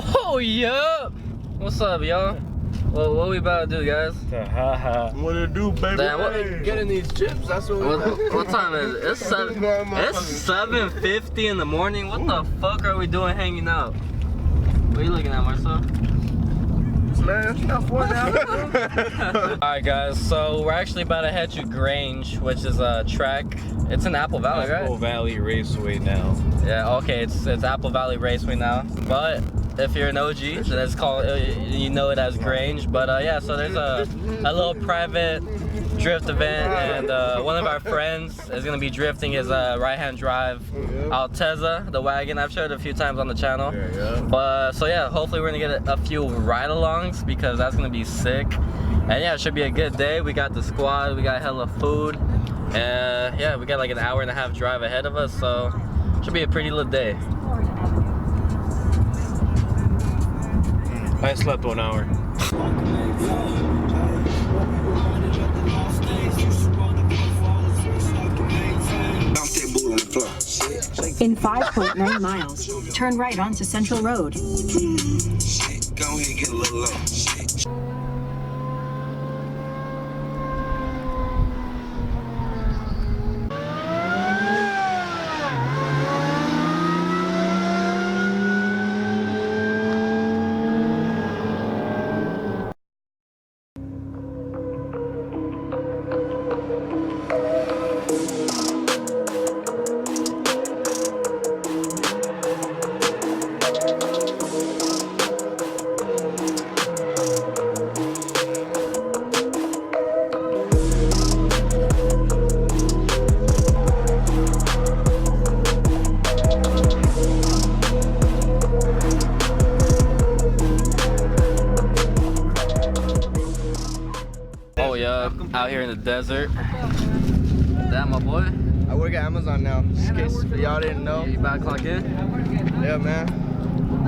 Oh, yeah. What's up, y'all? What we about to do, guys? What it do, baby? Damn, Getting these chips, that's what time is it? It's 7:50 in the morning. What the fuck are we doing hanging out? What are you looking at, Marcel? Man, it's not for now. Alright, guys, so we're actually about to head to Grange, which is a track. It's in Apple Valley, right? Apple Valley Raceway now. Yeah, okay, it's Apple Valley Raceway now. But if you're an OG, then it's called, you know it as Grange. But yeah, so there's a little private drift event, and one of our friends is gonna be drifting his right-hand drive Altezza, the wagon. I've showed it a few times on the channel. But so yeah, hopefully we're gonna get a few ride-alongs because that's gonna be sick. And yeah, it should be a good day. We got the squad, we got hella food, and yeah, we got like an hour-and-a-half drive ahead of us, so should be a pretty lit day. I slept 1 hour. In 5.9 miles, turn right onto Central Road. Go ahead, get a little low. Oh yeah, out here in the desert. That my boy. I work at Amazon now, just in case y'all didn't know. You about to clock in? Yeah, man.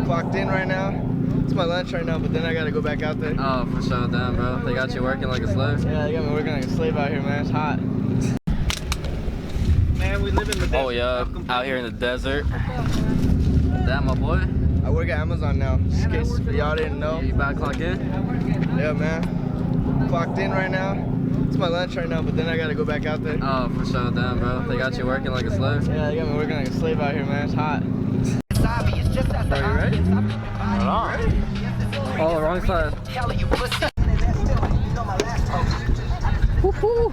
Clocked in right now. It's my lunch right now, but then I gotta go back out there. Oh, for sure, damn, bro. They got you working like a slave? Yeah, they got me working like a slave out here, man. It's hot. Man, we live in the desert. Oh yeah, out here in the desert. That my boy. I work at Amazon now, just in case y'all didn't know. You about to clock in? Yeah, man. Clocked in right now. It's my lunch right now, but then I gotta go back out there. Oh, for sure, damn, bro. They got you working like a slave? Yeah, they got me working like a slave out here, man. It's hot. Are you ready? Oh, wrong side. Woohoo!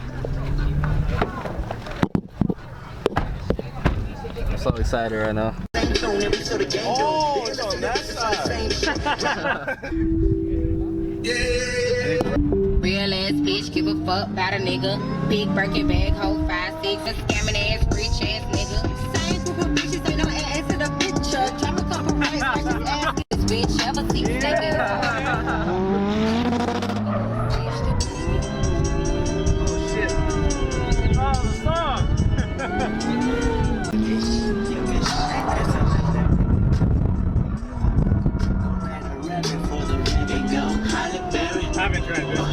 I'm so excited right now. Oh, it's on that side. Real ass bitch, give a fuck about a nigga. Big Birkin bag, hold 5'6", a scamming ass, rich ass nigga. Same group of bitches, ain't no ass in the picture. Drop a couple rice, like this ass this bitch, ever see nigga. Oh shit. Oh, the song. I've been trying to do it.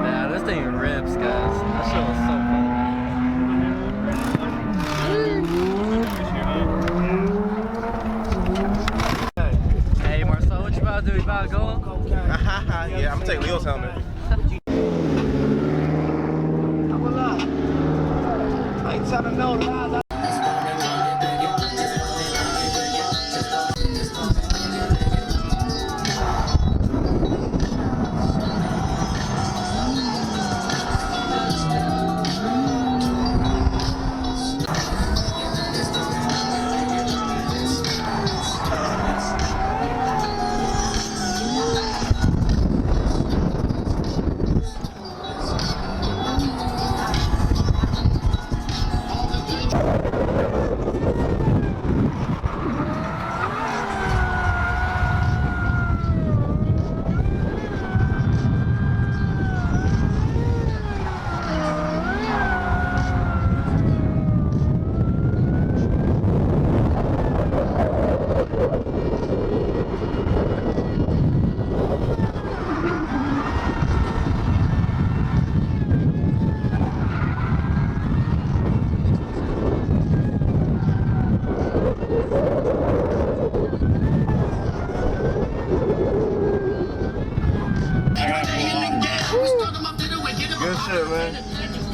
Man, this thing rips, guys. That shit was so fun. Hey, Marcel, what you about to do? You about to go? Yeah, I'm gonna take Leo's helmet. I ain't trying to know.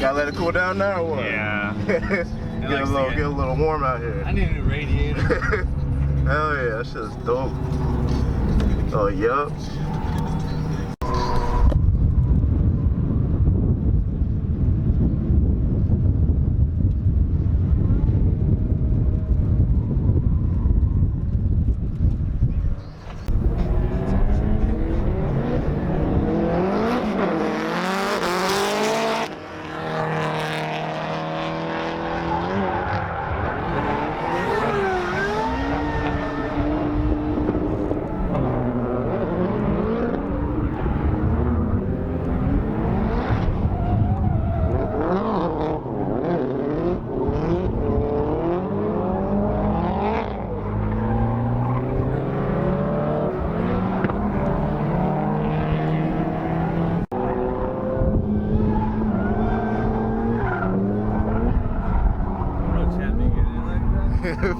Gotta let it cool down now or what? Yeah. get a little warm out here. I need a new radiator. Hell yeah, that shit's dope. Oh, yup.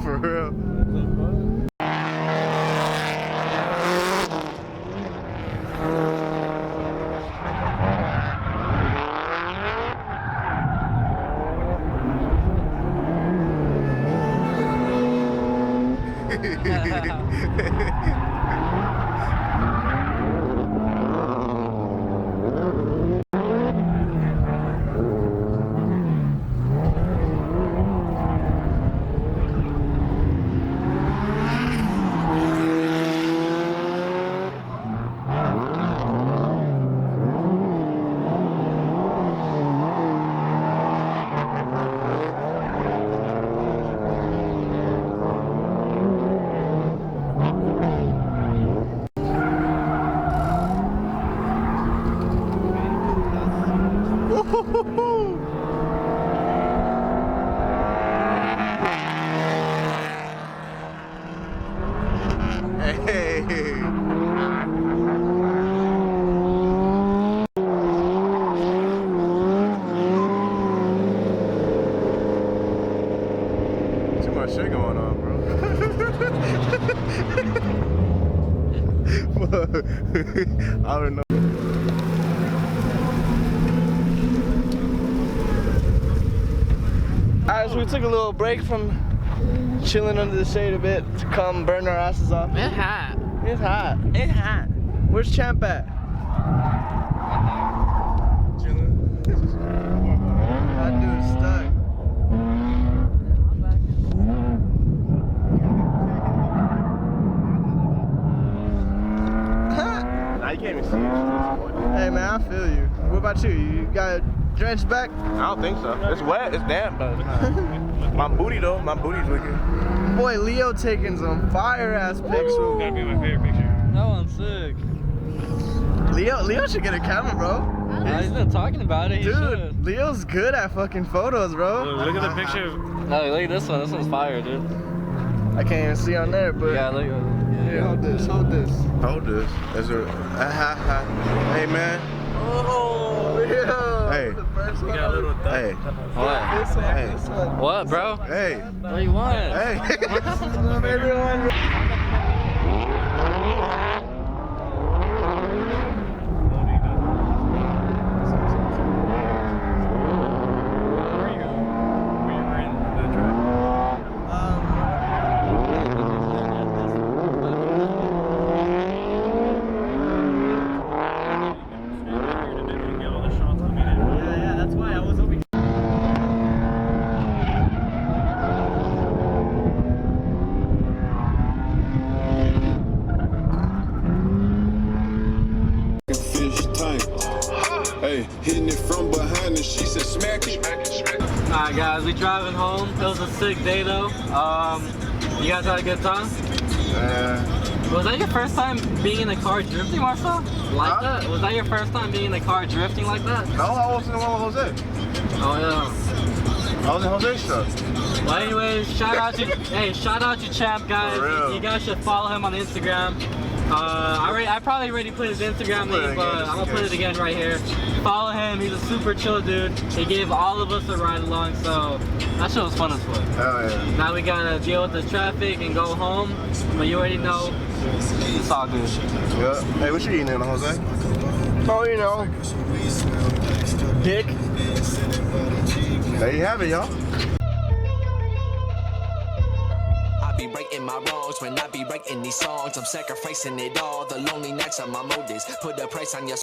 For real. Too much shit going on, bro. I don't know. Alright, so we took a little break from chilling under the shade a bit to come burn our asses off. It's hot. It's hot. It's hot. Where's Champ at? Chilling. That dude's stuck. Nah, you can't even see it. Hey man, I feel you. What about you? You got a drench back? I don't think so. It's wet, it's damp, but my booty though, my booty's wicked. Boy, Leo taking some fire ass pics. Gotta be my favorite picture. That one's sick. Leo should get a camera, bro. He's been talking about it. He Dude, should. Leo's good at fucking photos, bro. Look at the picture. No, look at this one. This one's fire, dude. I can't even see on there, but Yeah, look. here, hold this, hold this. Hold this. Is there, hey man. Oh, Leo. Hey. The first one. Got a little Hey. What? This one, Hey. this one. What, bro? Hey. What do you want? Hey. Everyone. Hey, hitting it from behind and she said smack it. Alright guys, we driving home. It was a sick day though. You guys had a good time? Was that your first time being in a car drifting, Marcel? Like that? Was that your first time being in a car drifting like that? No, I was in the one with Jose. Oh yeah. I was in Jose's truck. Well anyways, shout out to Champ guys. For real. You guys should follow him on Instagram. I probably already put his Instagram link, but I'm gonna put it again right here. Follow him, he's a super chill dude. He gave all of us a ride along, so that shit was fun as fuck. Hell yeah. Now we gotta deal with the traffic and go home, but you already know, it's all good. Yeah. Hey, what you eating in, Jose? Oh, you know. Dick. There you have it, y'all. I be breaking my wrongs when I be writing these songs. I'm sacrificing it all. The lonely nights are my motives. Put a price on your